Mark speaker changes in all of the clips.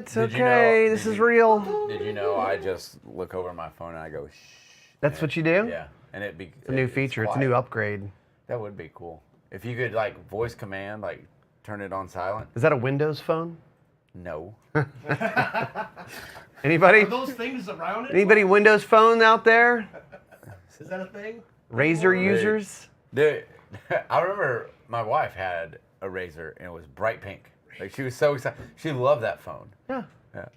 Speaker 1: it. Okay, this is real.
Speaker 2: Did you know I just look over my phone and I go, shh.
Speaker 1: That's what you do?
Speaker 2: Yeah. And it's
Speaker 1: a new feature. It's a new upgrade.
Speaker 2: That would be cool. If you could, like, voice command, like, turn it on silent.
Speaker 1: Is that a Windows phone?
Speaker 2: No.
Speaker 1: Anybody?
Speaker 3: Are those things around it?
Speaker 1: Anybody Windows phone out there?
Speaker 3: Is that a thing?
Speaker 1: Razer users?
Speaker 2: Dude, I remember my wife had a Razer and it was bright pink. Like, she was so excited. She loved that phone.
Speaker 1: Yeah.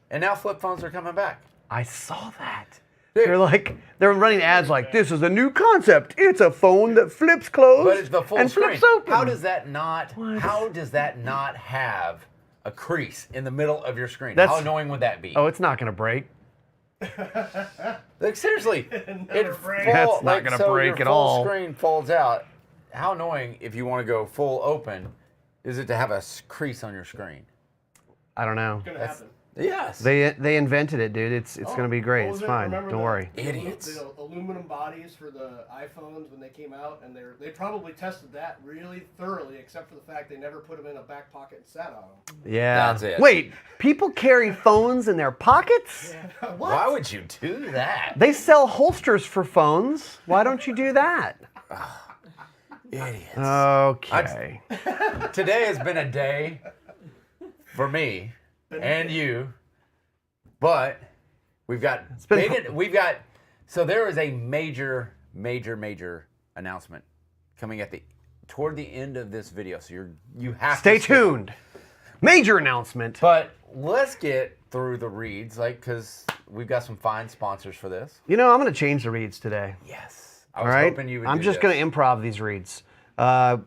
Speaker 2: And now flip phones are coming back.
Speaker 1: I saw that.
Speaker 2: Dude.
Speaker 1: They're running ads like, this is a new concept. It's a phone that flips closed
Speaker 2: But it's the full
Speaker 1: and
Speaker 2: screen.
Speaker 1: flips open.
Speaker 2: How does that not have a crease in the middle of your screen? How annoying would that be?
Speaker 1: Oh, it's not going to break.
Speaker 2: Like, seriously,
Speaker 3: Never breaks.
Speaker 1: That's not gonna break at all.
Speaker 2: Full screen folds out. How annoying, if you want to go full open, is it to have a crease on your screen?
Speaker 1: I don't know.
Speaker 3: It's gonna happen.
Speaker 2: Yes.
Speaker 1: They invented it, dude. It's going to be great. It's fine. Don't worry.
Speaker 2: Idiots.
Speaker 3: The aluminum bodies for the iPhones when they came out, and they probably tested that really thoroughly, except for the fact they never put them in a back pocket and sat on them.
Speaker 1: Yeah.
Speaker 2: That's it.
Speaker 1: Wait, people carry phones in their pockets?
Speaker 3: Yeah.
Speaker 2: Why would you do that?
Speaker 1: They sell holsters for phones. Why don't you do that?
Speaker 2: Idiots.
Speaker 1: Okay.
Speaker 2: Today has been a day for me and you, but we've got so there is a major announcement coming toward the end of this video. So you have
Speaker 1: Stay
Speaker 2: to
Speaker 1: tuned. Major announcement.
Speaker 2: But let's get through the reads, because we've got some fine sponsors for this.
Speaker 1: You know, I'm going to change the reads today.
Speaker 2: Yes.
Speaker 1: All right? I'm just going to improv these reads.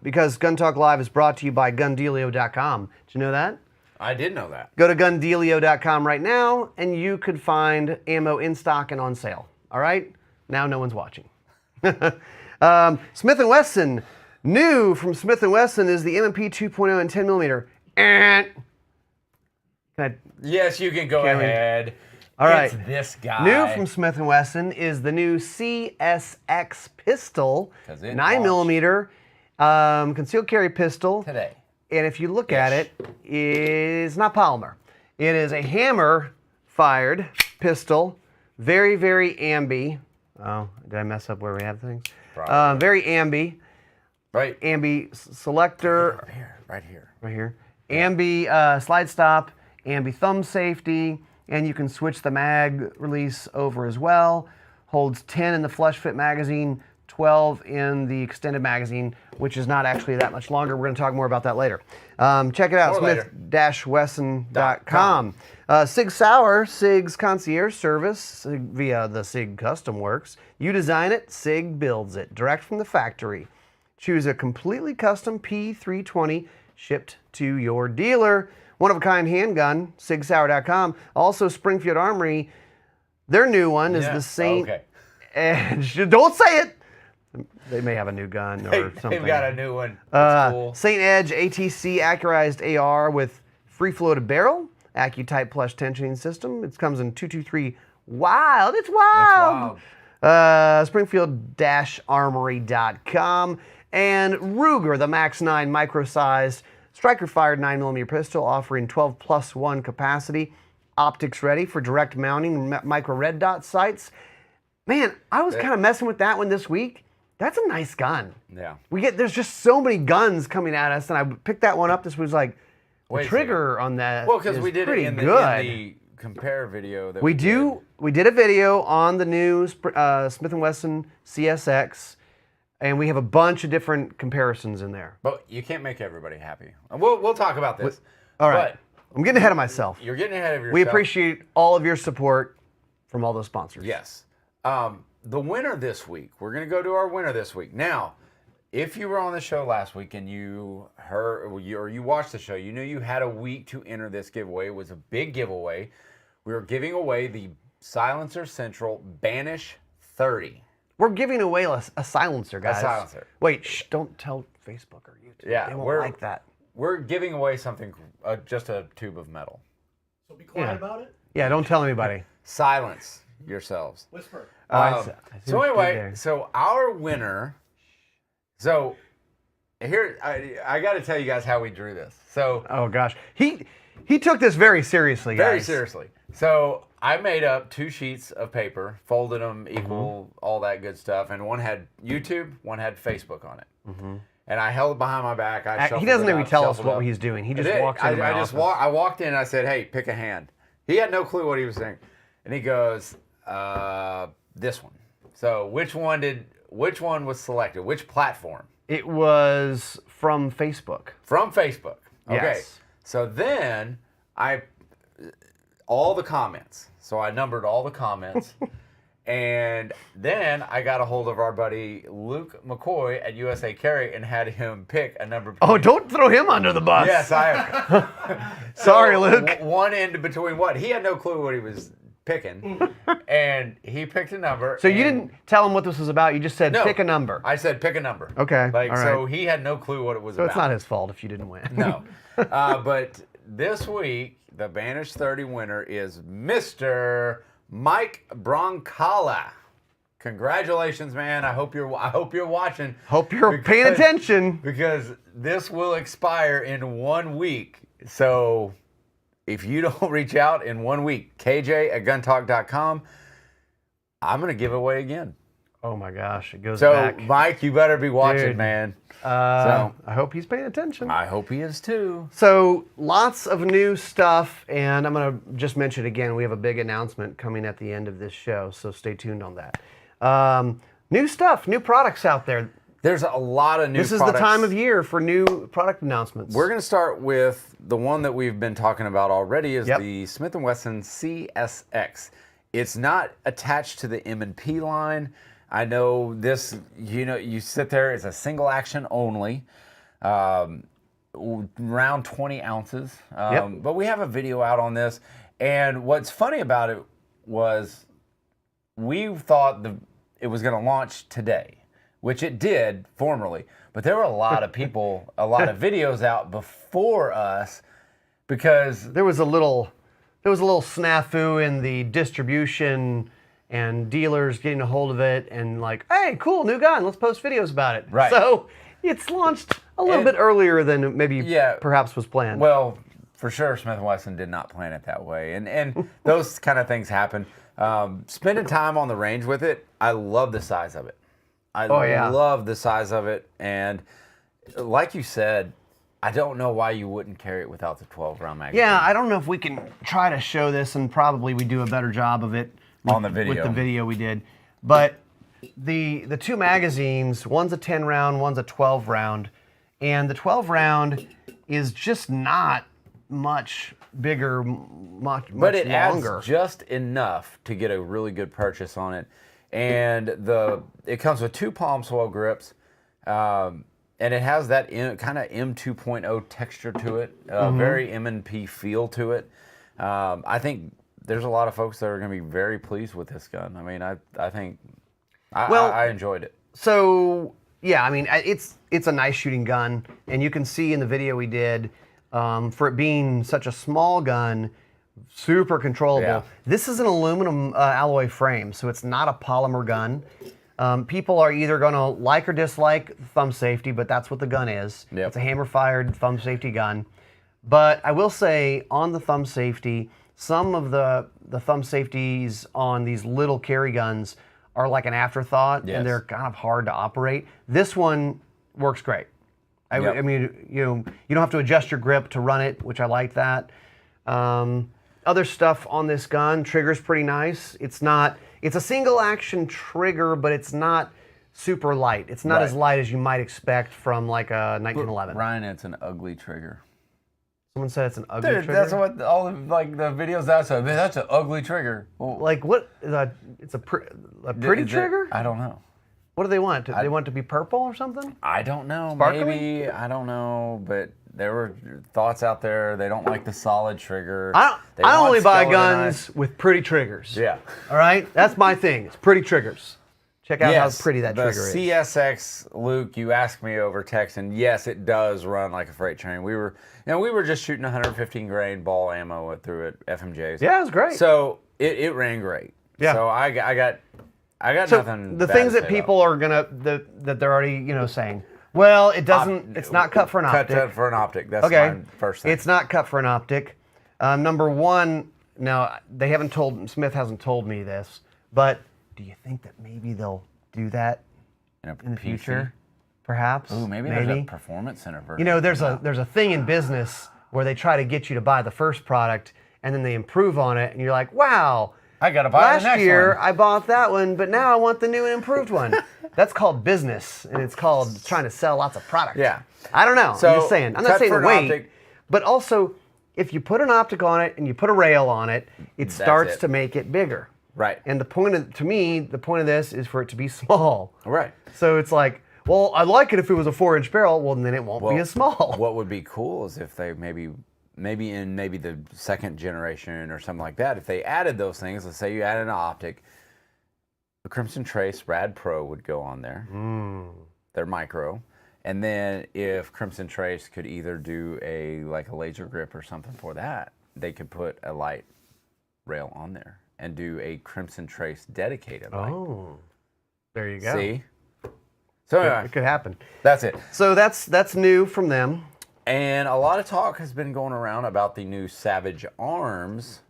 Speaker 1: Because Gun Talk Live is brought to you by GunDealio.com. Did you know that?
Speaker 2: I did know that.
Speaker 1: Go to GunDealio.com right now, and you could find ammo in stock and on sale. All right? Now no one's watching. Smith Wesson. New from Smith Wesson is the M&P 2.0 and 10mm.
Speaker 2: Yes, you can go ahead.
Speaker 1: All right.
Speaker 2: It's this guy.
Speaker 1: New from Smith Wesson is the new CSX pistol, 9mm concealed carry pistol.
Speaker 2: Today.
Speaker 1: And if you look at it, it's not polymer. It is a hammer-fired pistol. Very, very ambi. Oh, did I mess up where we have things? Very ambi.
Speaker 2: Right.
Speaker 1: Ambi selector.
Speaker 2: Right here.
Speaker 1: Right here. Ambi slide stop, ambi thumb safety, and you can switch the mag release over as well. Holds 10 in the flush fit magazine, 12 in the extended magazine, which is not actually that much longer. We're going to talk more about that later. Check it out, smith-wesson.com. Sig Sauer, Sig's concierge service via the Sig Custom Works. You design it, Sig builds it, direct from the factory. Choose a completely custom P320 shipped to your dealer. One-of-a-kind handgun, sigsauer.com. Also, Springfield Armory, their new one is the St. Edge. Don't say it! They may have a new gun or something.
Speaker 2: They've got a new one. That's cool.
Speaker 1: St. Edge ATC accurized AR with free-floated barrel, AccuType plush tensioning system. It comes in 223 Wild. It's wild! Springfield-armory.com. And Ruger, the Max 9 micro-sized striker-fired 9mm pistol offering 12+1 capacity. Optics ready for direct mounting micro red dot sights. Man, I was kind of messing with that one this week. That's a nice gun.
Speaker 2: Yeah.
Speaker 1: There's just so many guns coming at us, and I picked that one up. This was like, the trigger on that
Speaker 2: because we did it in the compare video that we did. We did
Speaker 1: a video on the new Smith Wesson Csx, and we have a bunch of different comparisons in there.
Speaker 2: But you can't make everybody happy. We'll talk about this.
Speaker 1: All right. But I'm getting ahead of myself.
Speaker 2: You're getting ahead of yourself.
Speaker 1: We appreciate all of your support from all those sponsors.
Speaker 2: Yes. The winner this week, we're going to go to our winner this week. Now, if you were on the show last week and you heard or you watched the show, you knew you had a week to enter this giveaway. It was a big giveaway. We were giving away the Silencer Central Banish 30.
Speaker 1: We're giving away a silencer, guys.
Speaker 2: A silencer.
Speaker 1: Wait, don't tell Facebook or YouTube.
Speaker 2: Yeah,
Speaker 1: they won't like that.
Speaker 2: We're giving away something, just a tube of metal.
Speaker 3: So be quiet about it?
Speaker 1: Yeah, don't tell anybody.
Speaker 2: Silence yourselves.
Speaker 3: Whisper.
Speaker 2: So anyway, so our winner, so here, I got to tell you guys how we drew this. So
Speaker 1: oh gosh, He took this very seriously, guys.
Speaker 2: Very seriously. So I made up 2 sheets of paper, folded them equal, all that good stuff, and one had YouTube, one had Facebook on it. And I held it behind my back.
Speaker 1: He doesn't even tell us what he's doing. He just walks in.
Speaker 2: I walked in and I said, "Hey, pick a hand." He had no clue what he was saying, and he goes, "This one." So which one was selected? Which platform?
Speaker 1: It was from Facebook.
Speaker 2: From Facebook. Okay.
Speaker 1: Yes.
Speaker 2: So then all the comments. So I numbered all the comments. And then I got a hold of our buddy Luke McCoy at USA Carry and had him pick a number.
Speaker 1: Oh, don't throw him under the bus.
Speaker 2: Yes, I am.
Speaker 1: Sorry, Luke.
Speaker 2: One end between what? He had no clue what he was picking. And he picked a number.
Speaker 1: So you didn't tell him what this was about. You just said pick a number.
Speaker 2: I said pick a number.
Speaker 1: Okay.
Speaker 2: Like,
Speaker 1: all right.
Speaker 2: so he had no clue what it was about.
Speaker 1: So it's not his fault if you didn't win.
Speaker 2: No. But this week, the Banish 30 winner is Mr. Mike Broncala. Congratulations, man. I hope you're watching.
Speaker 1: Hope you're paying attention.
Speaker 2: Because this will expire in 1 week. So if you don't reach out in 1 week, KJ@guntalk.com, I'm going to give away again.
Speaker 1: Oh my gosh, it goes
Speaker 2: So,
Speaker 1: back.
Speaker 2: Mike, you better be watching,
Speaker 1: Dude.
Speaker 2: man.
Speaker 1: I hope he's paying attention.
Speaker 2: I hope he is too.
Speaker 1: So lots of new stuff, and I'm going to just mention again, we have a big announcement coming at the end of this show, so stay tuned on that. New stuff, new products out there.
Speaker 2: There's a lot of new products.
Speaker 1: This is the time of year for new product announcements.
Speaker 2: We're going to start with the one that we've been talking about already is the Smith Wesson Csx. It's not attached to the M&P line. I know this, you sit there, it's a single action only, around 20 ounces. But we have a video out on this. And what's funny about it was we thought it was going to launch today, which it did formerly. But there were a lot of people, a lot of videos out before us because
Speaker 1: there was a little snafu in the distribution and dealers getting a hold of it and like, hey, cool, new gun, let's post videos about it.
Speaker 2: Right.
Speaker 1: So it's launched a little bit earlier than maybe perhaps was planned.
Speaker 2: Well, for sure, Smith Wesson did not plan it that way. And those kind of things happen. Spending time on the range with it, I love the size of it. I love the size of it. And like you said, I don't know why you wouldn't carry it without the 12-round magazine.
Speaker 1: Yeah, I don't know if we can try to show this, and probably we do a better job of it
Speaker 2: on the video.
Speaker 1: With the video we did. But the 2 magazines, one's a 10-round, one's a 12-round, and the 12-round is just not much bigger, much
Speaker 2: but it
Speaker 1: longer.
Speaker 2: Adds just enough to get a really good purchase on it. And it comes with 2 palm swell grips. And it has that kind of M2.0 texture to it, very M&P feel to it. I think there's a lot of folks that are going to be very pleased with this gun. I mean, I think I enjoyed it.
Speaker 1: So yeah, I mean, it's a nice shooting gun, and you can see in the video we did, for it being such a small gun, super controllable.
Speaker 2: Yeah.
Speaker 1: This is an aluminum alloy frame, so it's not a polymer gun. People are either going to like or dislike thumb safety, but that's what the gun is.
Speaker 2: Yep.
Speaker 1: It's a hammer-fired thumb safety gun. But I will say, on the thumb safety, some of the thumb safeties on these little carry guns are like an afterthought, and they're kind of hard to operate. This one works great. I mean, you don't have to adjust your grip to run it, which I like that. Other stuff on this gun, trigger's pretty nice. It's a single action trigger, but it's not super light. It's not as light as you might expect from like a 1911.
Speaker 2: Ryan, it's an ugly trigger.
Speaker 1: Someone said it's an ugly trigger?
Speaker 2: That's what all the videos I saw. Man, that's an ugly trigger. Well,
Speaker 1: like what? It's a pretty trigger?
Speaker 2: I don't know.
Speaker 1: What do they want? Do they want it to be purple or something?
Speaker 2: I don't know.
Speaker 1: Sparkling?
Speaker 2: Maybe. I don't know. But there were thoughts out there. They don't like the solid trigger.
Speaker 1: I only buy guns with pretty triggers.
Speaker 2: Yeah.
Speaker 1: All right? That's my thing. It's pretty triggers. Check out how pretty that trigger is.
Speaker 2: The Csx, Luke, you asked me over text, and yes, it does run like a freight train. We were just shooting 115 grain ball ammo through it, FMJs.
Speaker 1: Yeah, it was great.
Speaker 2: So it ran great.
Speaker 1: Yeah.
Speaker 2: So I got
Speaker 1: so
Speaker 2: nothing.
Speaker 1: The things that people are that they're already saying. Well, it doesn't. It's not cut for an optic.
Speaker 2: Cut for an optic. That's
Speaker 1: okay.
Speaker 2: my first thing.
Speaker 1: It's not cut for an optic. Number one, now Smith hasn't told me this, but do you think that maybe they'll do that in the future? Perhaps.
Speaker 2: Ooh, maybe there's a performance center version.
Speaker 1: You know, there's a thing in business where they try to get you to buy the first product and then they improve on it, and you're like, wow.
Speaker 2: I gotta buy the next one.
Speaker 1: Last year I bought that one, but now I want the new and improved one. That's called business, and it's called trying to sell lots of product.
Speaker 2: Yeah.
Speaker 1: I don't know.
Speaker 2: So,
Speaker 1: I'm just saying. I'm not saying
Speaker 2: Thetford
Speaker 1: wait,
Speaker 2: optic-
Speaker 1: but also if you put an optic on it and you put a rail on it, it starts
Speaker 2: it.
Speaker 1: to make it bigger.
Speaker 2: Right.
Speaker 1: And the point of this is for it to be small.
Speaker 2: Right.
Speaker 1: So it's like, well, I'd like it if it was a 4-inch barrel. Well, then it won't be as small.
Speaker 2: What would be cool is if they maybe in the second generation or something like that, if they added those things, let's say you added an optic, the Crimson Trace Rad Pro would go on there. They're micro. And then if Crimson Trace could either do a laser grip or something for that, they could put a light rail on there and do a Crimson Trace dedicated light.
Speaker 1: Oh, there you go.
Speaker 2: See? So anyway,
Speaker 1: It could happen.
Speaker 2: that's it.
Speaker 1: So that's new from them.
Speaker 2: And a lot of talk has been going around about the new Savage Arms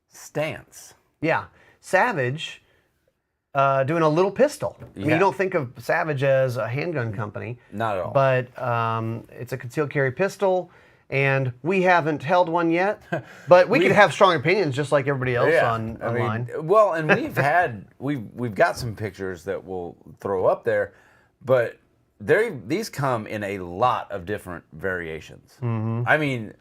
Speaker 2: stance.
Speaker 1: Yeah, Savage doing a little pistol. I mean,
Speaker 2: Yeah.
Speaker 1: you don't think of Savage as a handgun company.
Speaker 2: Not at all.
Speaker 1: But it's a concealed carry pistol, and we haven't held one yet. But we could have strong opinions just like everybody else online.
Speaker 2: Well, and we've got some pictures that we'll throw up there, but these come in a lot of different variations. I mean,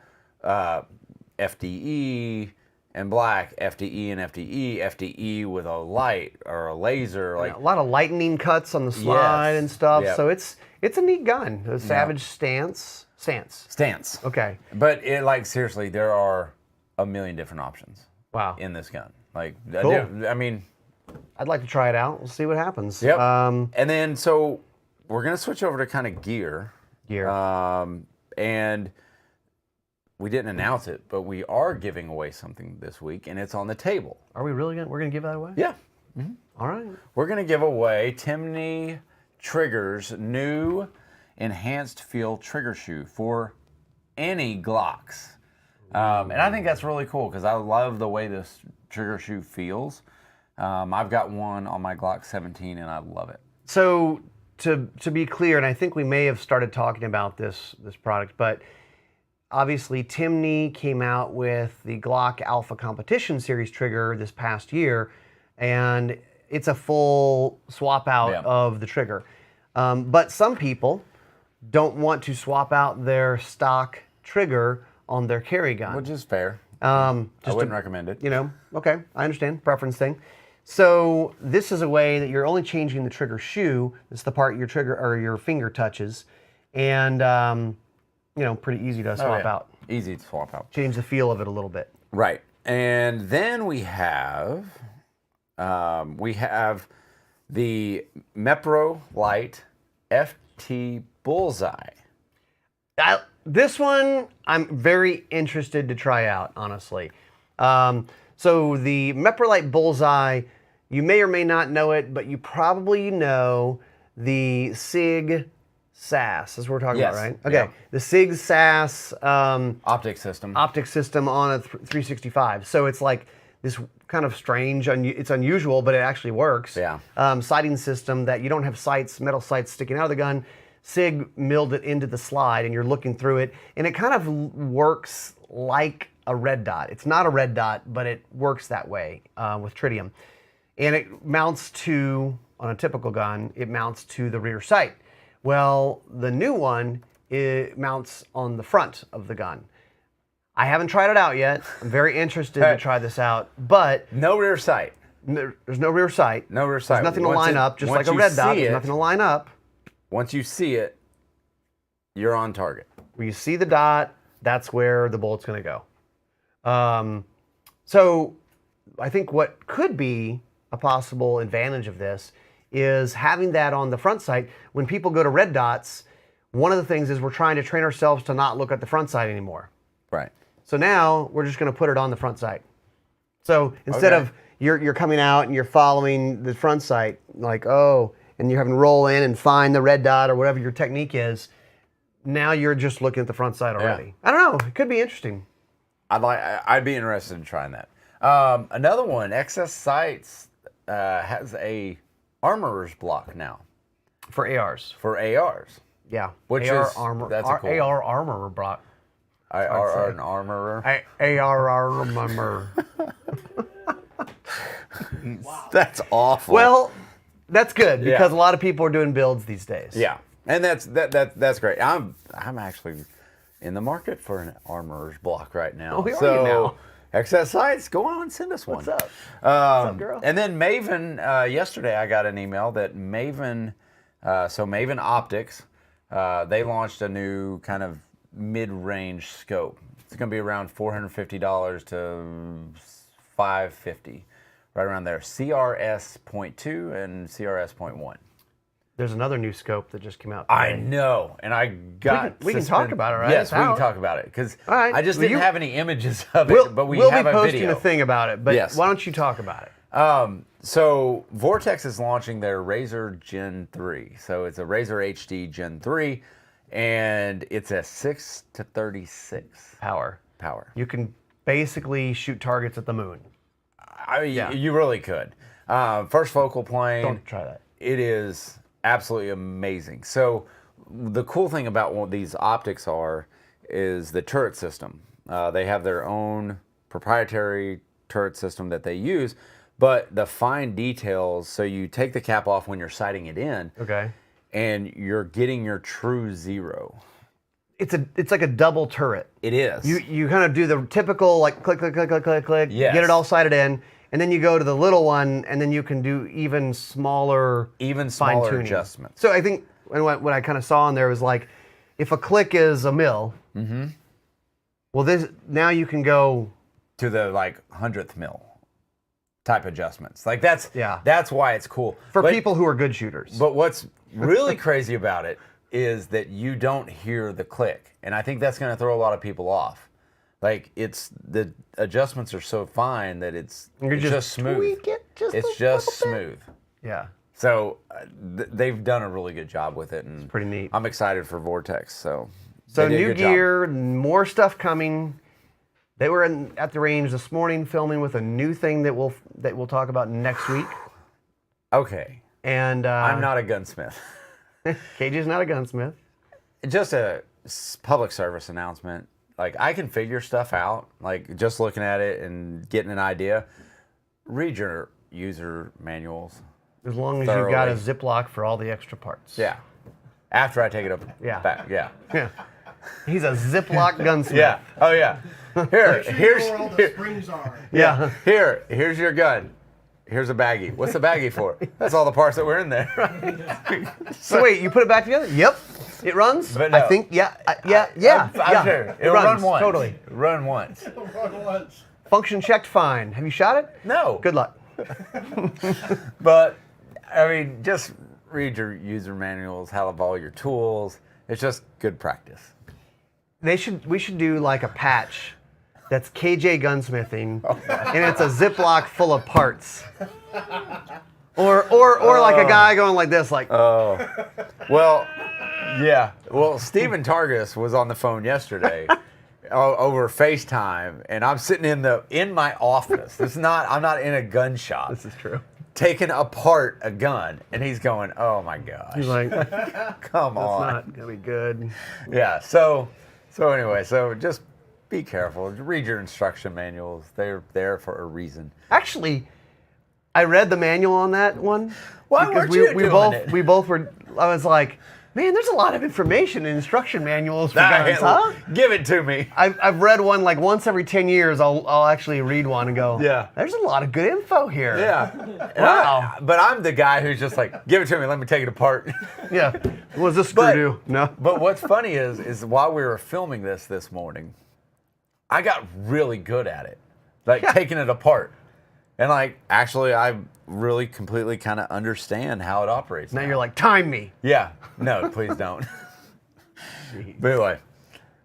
Speaker 2: FDE and black, FDE and FDE, FDE with a light or a laser,
Speaker 1: A lot of lightning cuts on the slide and stuff.
Speaker 2: Yep.
Speaker 1: So it's a neat gun. The Savage Stance. Okay.
Speaker 2: But seriously, there are a million different options.
Speaker 1: Wow.
Speaker 2: In this gun,
Speaker 1: Cool.
Speaker 2: I mean,
Speaker 1: I'd like to try it out. We'll see what happens.
Speaker 2: yep. And then so we're gonna switch over to kind of gear. And we didn't announce it, but we are giving away something this week, and it's on the table.
Speaker 1: Are we really we're gonna give that away?
Speaker 2: Yeah.
Speaker 1: All right.
Speaker 2: We're gonna give away Timney Triggers' new enhanced feel trigger shoe for any Glocks. And I think that's really cool because I love the way this trigger shoe feels. I've got one on my Glock 17 and I love it.
Speaker 1: So to be clear, and I think we may have started talking about this product, but obviously Timney came out with the Glock Alpha Competition Series trigger this past year, and it's a full swap out of the trigger. But some people don't want to swap out their stock trigger on their carry gun.
Speaker 2: Which is fair.
Speaker 1: I
Speaker 2: wouldn't recommend it.
Speaker 1: Okay, I understand, preference thing. So this is a way that you're only changing the trigger shoe. It's the part your trigger or your finger touches, and pretty easy to swap out.
Speaker 2: Easy to swap out.
Speaker 1: Change the feel of it a little bit.
Speaker 2: Right, and then we have the Meprolight FT Bullseye.
Speaker 1: This one I'm very interested to try out, honestly. So the Meprolight Bullseye, you may or may not know it, but you probably know the Sig Sauer. That's what we're talking about, right? Okay.
Speaker 2: Yeah.
Speaker 1: The Sig Sauer
Speaker 2: Optic system
Speaker 1: on a 365. So it's like this kind of strange, it's unusual, but it actually works.
Speaker 2: Yeah.
Speaker 1: Sighting system that you don't have metal sights sticking out of the gun. Sig milled it into the slide, and you're looking through it, and it kind of works like a red dot. It's not a red dot, but it works that way with tritium. And it mounts to, on a typical gun, it mounts to the rear sight. Well, the new one, it mounts on the front of the gun. I haven't tried it out yet. I'm very interested to try this out, but...
Speaker 2: No rear sight.
Speaker 1: There's no rear sight.
Speaker 2: No rear sight.
Speaker 1: There's nothing to line up, just like a red dot. There's nothing to line up.
Speaker 2: Once you see it, you're on target.
Speaker 1: Where you see the dot, that's where the bullet's going to go. So I think what could be a possible advantage of this is having that on the front sight. When people go to red dots, one of the things is we're trying to train ourselves to not look at the front sight anymore.
Speaker 2: Right.
Speaker 1: So now we're just going to put it on the front sight. So instead of you're coming out and you're following the front sight, like, and you're having to roll in and find the red dot or whatever your technique is, now you're just looking at the front sight already. I don't know. It could be interesting.
Speaker 2: I'd be interested in trying that. Another one, Excess Sights has a armorer's block now
Speaker 1: For ARs.
Speaker 2: for ARs.
Speaker 1: Yeah.
Speaker 2: Which
Speaker 1: AR
Speaker 2: is
Speaker 1: armor.
Speaker 2: that's a cool
Speaker 1: AR armorer block.
Speaker 2: an armorer.
Speaker 1: AR armorer.
Speaker 2: That's awful.
Speaker 1: Well, that's good because
Speaker 2: Yeah.
Speaker 1: a lot of people are doing builds these days.
Speaker 2: yeah, and that's great. I'm actually in the market for an armorer's block right now.
Speaker 1: Oh, we are
Speaker 2: so,
Speaker 1: now.
Speaker 2: Excess Sights, go on and send us one.
Speaker 1: What's up?
Speaker 2: What's
Speaker 1: up, girl?
Speaker 2: And then Maven, yesterday I got an email that Maven, so Maven Optics, they launched a new kind of mid-range scope. It's going to be around $450 to $550, right around there. CRS.2 and CRS.1.
Speaker 1: There's another new scope that just came out
Speaker 2: I
Speaker 1: today.
Speaker 2: know, and I got.
Speaker 1: We can talk about it, right?
Speaker 2: Yes,
Speaker 1: It's
Speaker 2: we can
Speaker 1: out.
Speaker 2: talk about it because
Speaker 1: All right.
Speaker 2: I just
Speaker 1: Well,
Speaker 2: didn't have any images of
Speaker 1: We'll,
Speaker 2: it, but
Speaker 1: we'll
Speaker 2: have
Speaker 1: be
Speaker 2: a
Speaker 1: posting
Speaker 2: video.
Speaker 1: a thing about it, but
Speaker 2: Yes.
Speaker 1: why don't you talk about it?
Speaker 2: So Vortex is launching their Razor Gen 3. So it's a Razor HD Gen 3, and it's a 6 to 36
Speaker 1: Power.
Speaker 2: power.
Speaker 1: You can basically shoot targets at the moon.
Speaker 2: I mean, you really could. First focal plane.
Speaker 1: Don't try that.
Speaker 2: It is absolutely amazing. So the cool thing about what these optics is the turret system. They have their own proprietary turret system that they use, but the fine details, so you take the cap off when you're sighting it in,
Speaker 1: Okay.
Speaker 2: and you're getting your true zero.
Speaker 1: It's like a double turret.
Speaker 2: It is.
Speaker 1: You kind of do the typical like click, click, click, click, click, click,
Speaker 2: Yes.
Speaker 1: get it all sighted in, and then you go to the little one, and then you can do even smaller
Speaker 2: smaller adjustments.
Speaker 1: So I think and what I kind of saw in there was like, if a click is a mil, well, this now you can go
Speaker 2: To the like 100th mil type adjustments. Like that's
Speaker 1: Yeah.
Speaker 2: that's why it's cool.
Speaker 1: for
Speaker 2: But-
Speaker 1: people who are good shooters.
Speaker 2: But what's really crazy about it is that you don't hear the click. And I think that's going to throw a lot of people off. Like the adjustments are so fine that it's just smooth.
Speaker 1: tweak it just
Speaker 2: It's
Speaker 1: a
Speaker 2: just
Speaker 1: little bit.
Speaker 2: smooth.
Speaker 1: Yeah,
Speaker 2: So they've done a really good job with it, and
Speaker 1: pretty neat.
Speaker 2: I'm excited for Vortex. So
Speaker 1: So
Speaker 2: they did a
Speaker 1: new
Speaker 2: good job.
Speaker 1: gear, more stuff coming. They were at the range this morning filming with a new thing that we'll talk about next week.
Speaker 2: Okay,
Speaker 1: And
Speaker 2: I'm not a gunsmith.
Speaker 1: KJ's not a gunsmith.
Speaker 2: Just a public service announcement. Like, I can figure stuff out, like just looking at it and getting an idea. Read your user manuals.
Speaker 1: As long as you've got a
Speaker 2: Thoroughly.
Speaker 1: Ziploc for all the extra parts.
Speaker 2: Yeah. After I take it up
Speaker 1: Yeah.
Speaker 2: back. Yeah.
Speaker 1: Yeah. He's a Ziploc gunsmith.
Speaker 2: Yeah. Oh yeah. Here,
Speaker 3: Make sure you
Speaker 2: here's
Speaker 3: know where all the springs are.
Speaker 1: Yeah.
Speaker 2: here's your gun. Here's a baggie. What's the baggie for? That's all the parts that were in there.
Speaker 1: So wait, you put it back together? Yep. It runs?
Speaker 2: But
Speaker 1: I
Speaker 2: no.
Speaker 1: think, yeah. I'm sure.
Speaker 2: It'll
Speaker 1: It runs,
Speaker 2: run once.
Speaker 1: totally.
Speaker 2: Run once.
Speaker 3: Run once.
Speaker 1: Function checked fine. Have you shot it?
Speaker 2: No.
Speaker 1: Good luck.
Speaker 2: But I mean, just read your user manuals, have all your tools. It's just good practice.
Speaker 1: We should do like a patch that's KJ gunsmithing,
Speaker 2: Oh.
Speaker 1: and it's a Ziploc full of parts. Or like a guy going like this, like,
Speaker 2: Well, yeah. Well, Stephen Targus was on the phone yesterday over FaceTime, and I'm sitting in my office. I'm not in a gun shop.
Speaker 1: this is true.
Speaker 2: Taking apart a gun, and he's going, "Oh my gosh,
Speaker 1: He's like, that's
Speaker 2: come on!"
Speaker 1: not gonna be good.
Speaker 2: Yeah. So anyway, so just be careful. Read your instruction manuals. They're there for a reason.
Speaker 1: Actually, I read the manual on that one.
Speaker 2: Why
Speaker 1: because
Speaker 2: weren't you doing it?
Speaker 1: we both were. I was like, man, there's a lot of information in instruction manuals for guns, huh?
Speaker 2: Give it to me.
Speaker 1: I've read one like once every 10 years. I'll actually read one and go,
Speaker 2: Yeah.
Speaker 1: there's a lot of good info here.
Speaker 2: Yeah.
Speaker 1: Wow.
Speaker 2: But I'm the guy who's just like, give it to me. Let me take it apart.
Speaker 1: Yeah. What does this screw
Speaker 2: But-
Speaker 1: do? No.
Speaker 2: But what's funny is while we were filming this morning, I got really good at it, like taking it apart, and like actually I really completely kind of understand how it operates.
Speaker 1: Now you're like, time me.
Speaker 2: yeah, no, please don't. But anyway,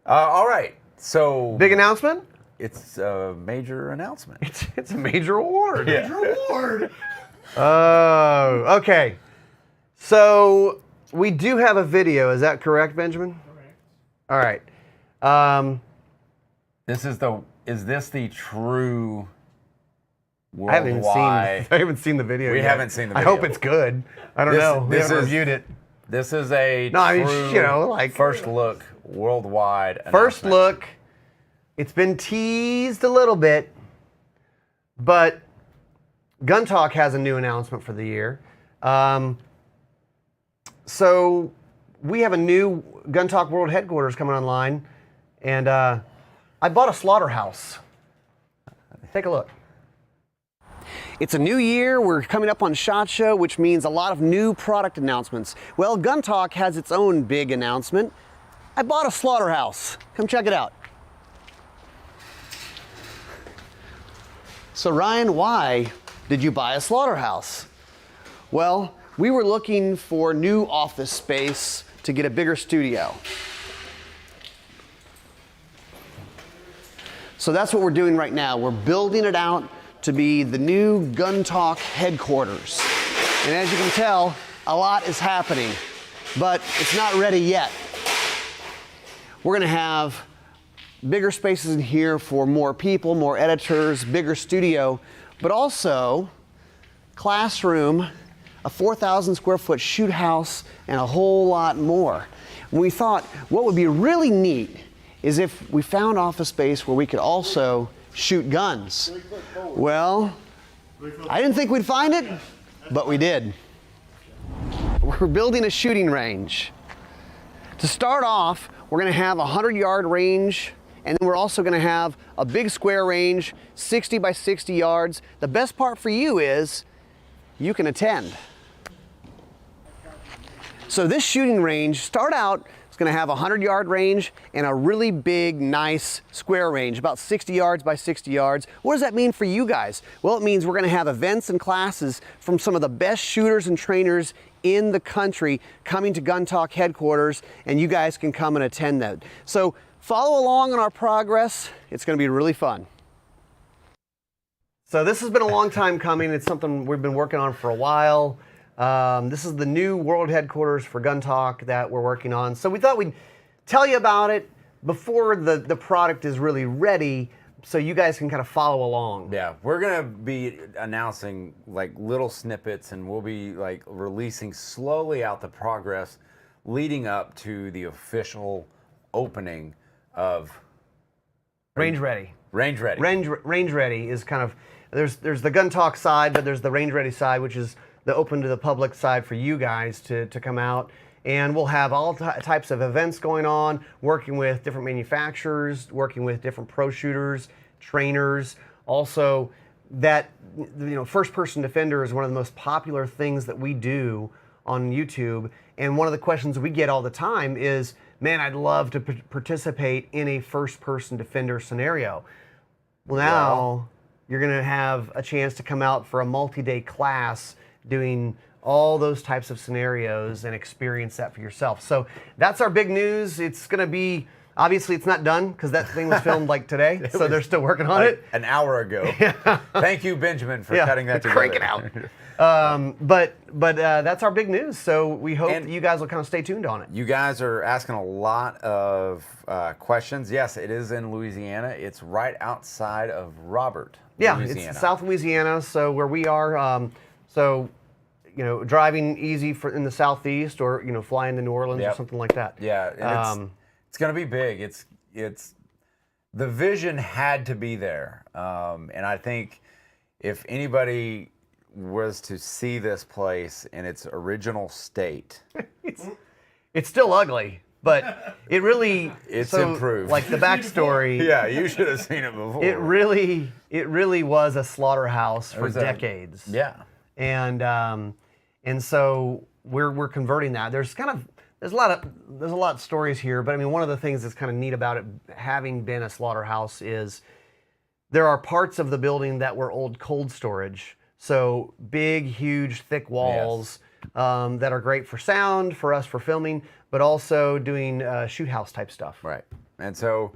Speaker 2: all right. So
Speaker 1: Big announcement?
Speaker 2: it's a major announcement.
Speaker 1: It's a major award.
Speaker 2: Yeah.
Speaker 3: Reward.
Speaker 1: Oh, okay. So we do have a video. Is that correct, Benjamin?
Speaker 3: Correct.
Speaker 1: All right.
Speaker 2: This is the is this the true
Speaker 1: I haven't seen the video
Speaker 2: We
Speaker 1: yet.
Speaker 2: haven't seen the
Speaker 1: I
Speaker 2: video.
Speaker 1: hope it's good. I don't know. We haven't reviewed it.
Speaker 2: This is a
Speaker 1: No, I mean,
Speaker 2: true
Speaker 1: you know, like-
Speaker 2: first look worldwide
Speaker 1: First
Speaker 2: announcement.
Speaker 1: look. It's been teased a little bit, but Gun Talk has a new announcement for the year. So we have a new Gun Talk World headquarters coming online, and I bought a slaughterhouse. Take a look. It's a new year. We're coming up on SHOT Show, which means a lot of new product announcements. Well, Gun Talk has its own big announcement. I bought a slaughterhouse. Come check it out. So Ryan, why did you buy a slaughterhouse? Well, we were looking for new office space to get a bigger studio. So that's what we're doing right now. We're building it out to be the new Gun Talk headquarters. And as you can tell, a lot is happening, but it's not ready yet. We're gonna have bigger spaces in here for more people, more editors, bigger studio, but also classroom, a 4,000 square foot shoot house, and a whole lot more. And we thought what would be really neat is if we found office space where we could also shoot guns. Well, I didn't think we'd find it, but we did. We're building a shooting range. To start off, we're gonna have a 100-yard range, and then we're also gonna have a big square range, 60 by 60 yards. The best part for you is you can attend. So this shooting range, start out, it's gonna have a 100-yard range and a really big, nice square range, about 60 yards by 60 yards. What does that mean for you guys? Well, it means we're gonna have events and classes from some of the best shooters and trainers in the country coming to Gun Talk headquarters, and you guys can come and attend that. So follow along on our progress. It's gonna be really fun. So this has been a long time coming. It's something we've been working on for a while. This is the new world headquarters for Gun Talk that we're working on. So we thought we'd tell you about it before the product is really ready, so you guys can kind of follow along.
Speaker 2: Yeah, we're gonna be announcing like little snippets, and we'll be like releasing slowly out the progress leading up to the official opening of
Speaker 1: Range ready.
Speaker 2: Range Ready.
Speaker 1: Range ready is kind of, there's the Gun Talk side, but there's the range ready side, which is the open to the public side for you guys to come out. And we'll have all types of events going on, working with different manufacturers, working with different pro shooters, trainers. Also, that, you know, first-person defender is one of the most popular things that we do on YouTube. And one of the questions we get all the time is, man, I'd love to participate in a first-person defender scenario. Well, now you're gonna have a chance to come out for a multi-day class doing all those types of scenarios and experience that for yourself. So that's our big news. It's gonna be, obviously it's not done because that thing was filmed like today, so they're still working on it.
Speaker 2: An hour ago. Thank you, Benjamin, for cutting that together.
Speaker 1: Crank it out. But that's our big news. So we hope that you guys will kind of stay tuned on it.
Speaker 2: You guys are asking a lot of questions. Yes, it is in Louisiana. It's right outside of Robert, Louisiana.
Speaker 1: It's South Louisiana, so where we are, so, you know, driving easy in the southeast, or, you know, flying to New Orleans or something like that.
Speaker 2: Yeah, and it's going to be big. It's the vision had to be there, and I think if anybody was to see this place in its original state,
Speaker 1: it's still ugly, but it really
Speaker 2: it's improved.
Speaker 1: Like the backstory.
Speaker 2: Yeah, you should have seen it before.
Speaker 1: It really was a slaughterhouse for decades. And so we're converting that. There's a lot of stories here, but I mean, one of the things that's kind of neat about it having been a slaughterhouse is there are parts of the building that were old cold storage. So big, huge, thick walls that are great for sound, for us for filming, but also doing shoot house type stuff.
Speaker 2: Right. And so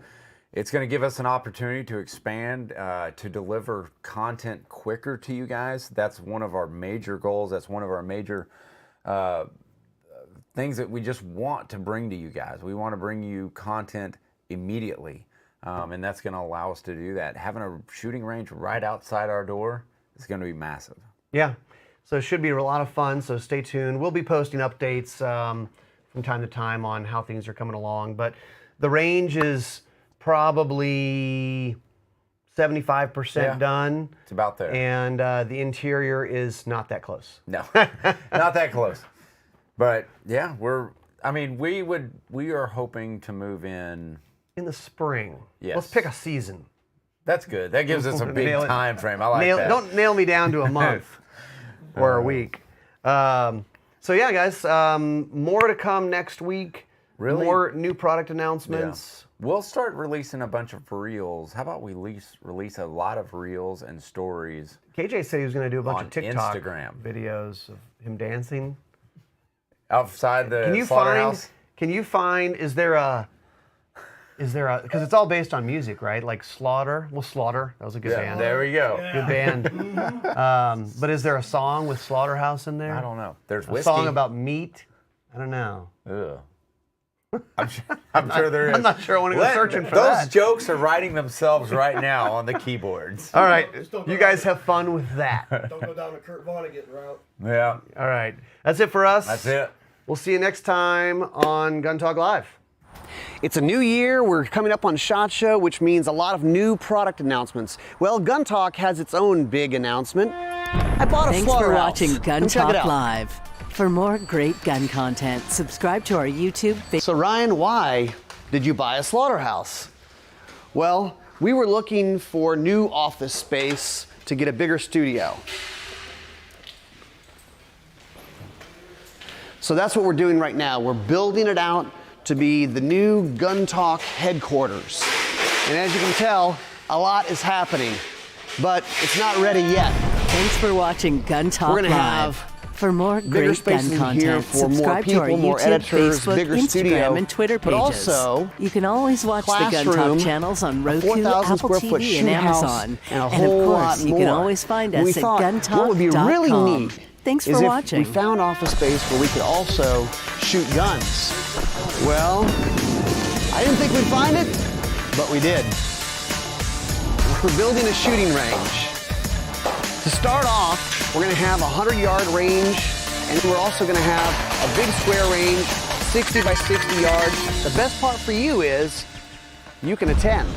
Speaker 2: it's going to give us an opportunity to expand, to deliver content quicker to you guys. That's one of our major goals. That's one of our major things that we just want to bring to you guys. We want to bring you content immediately. and that's going to allow us to do that. Having a shooting range right outside our door is going to be massive.
Speaker 1: Yeah, so it should be a lot of fun, so stay tuned. We'll be posting updates from time to time on how things are coming along, but the range is probably 75% done.
Speaker 2: It's about there.
Speaker 1: And the interior is not that close.
Speaker 2: No, not that close. But yeah, we are hoping to move in
Speaker 1: the spring.
Speaker 2: Yes.
Speaker 1: Let's pick a season.
Speaker 2: That's good. That gives us a big time frame. I like that.
Speaker 1: Don't nail me down to a month or a week. So yeah, guys, more to come next week.
Speaker 2: Really?
Speaker 1: More new product announcements.
Speaker 2: Yeah. We'll start releasing a bunch of reels. How about we release a lot of reels and stories?
Speaker 1: KJ said he was going to do a bunch of TikTok
Speaker 2: Instagram
Speaker 1: videos of him dancing
Speaker 2: outside the slaughterhouse.
Speaker 1: Can you find? Is there a? Because it's all based on music, right? Like Slaughter. Well, Slaughter. That was a good band.
Speaker 2: There we go.
Speaker 1: Good band. But is there a song with Slaughterhouse in there?
Speaker 2: I don't know. There's
Speaker 1: a
Speaker 2: whiskey.
Speaker 1: song about meat. I don't know.
Speaker 2: Ugh. I'm sure there is.
Speaker 1: I'm not sure I want to go searching for
Speaker 2: those
Speaker 1: that.
Speaker 2: Those jokes are writing themselves right now on the keyboards.
Speaker 1: All right. You guys have fun with that.
Speaker 3: Don't go down the Kurt Vonnegut route.
Speaker 2: Yeah.
Speaker 1: All right. That's it for us.
Speaker 2: That's it.
Speaker 1: We'll see you next time on Gun Talk Live. It's a new year. We're coming up on SHOT Show, which means a lot of new product announcements. Well, Gun Talk has its own big announcement. I bought a
Speaker 4: Thanks
Speaker 1: slaughterhouse.
Speaker 4: for watching Gun
Speaker 1: Come check it
Speaker 4: Talk
Speaker 1: out.
Speaker 4: Live. For more great gun content, subscribe to our YouTube.
Speaker 1: So Ryan, why did you buy a slaughterhouse? Well, we were looking for new office space to get a bigger studio. So that's what we're doing right now. We're building it out to be the new Gun Talk headquarters. And as you can tell, a lot is happening, but it's not ready yet.
Speaker 4: Thanks for watching Gun Talk
Speaker 1: We're gonna
Speaker 4: Live.
Speaker 1: have
Speaker 4: For more
Speaker 1: bigger
Speaker 4: great
Speaker 1: spaces
Speaker 4: gun
Speaker 1: in here
Speaker 4: content,
Speaker 1: for more
Speaker 4: subscribe to our
Speaker 1: people, more
Speaker 4: YouTube,
Speaker 1: editors,
Speaker 4: Facebook,
Speaker 1: bigger
Speaker 4: Instagram,
Speaker 1: studio,
Speaker 4: and Twitter
Speaker 1: but
Speaker 4: pages.
Speaker 1: also
Speaker 4: You can always watch the Gun
Speaker 1: classroom,
Speaker 4: Talk channels on
Speaker 1: a
Speaker 4: Roku,
Speaker 1: 4,000
Speaker 4: Apple
Speaker 1: square foot
Speaker 4: TV,
Speaker 1: shoot
Speaker 4: and
Speaker 1: house,
Speaker 4: Amazon.
Speaker 1: and a
Speaker 4: of
Speaker 1: whole lot
Speaker 4: course, you can
Speaker 1: more.
Speaker 4: always find
Speaker 1: And we
Speaker 4: us at
Speaker 1: thought, what would be really
Speaker 4: guntalk.com.
Speaker 1: neat
Speaker 4: Thanks
Speaker 1: is
Speaker 4: for
Speaker 1: if
Speaker 4: watching.
Speaker 1: we found office space where we could also shoot guns. Well, I didn't think we'd find it, but we did. We're building a shooting range. To start off, we're going to have a 100-yard range, and we're also going to have a big square range, 60 by 60 yards. The best part for you is you can attend.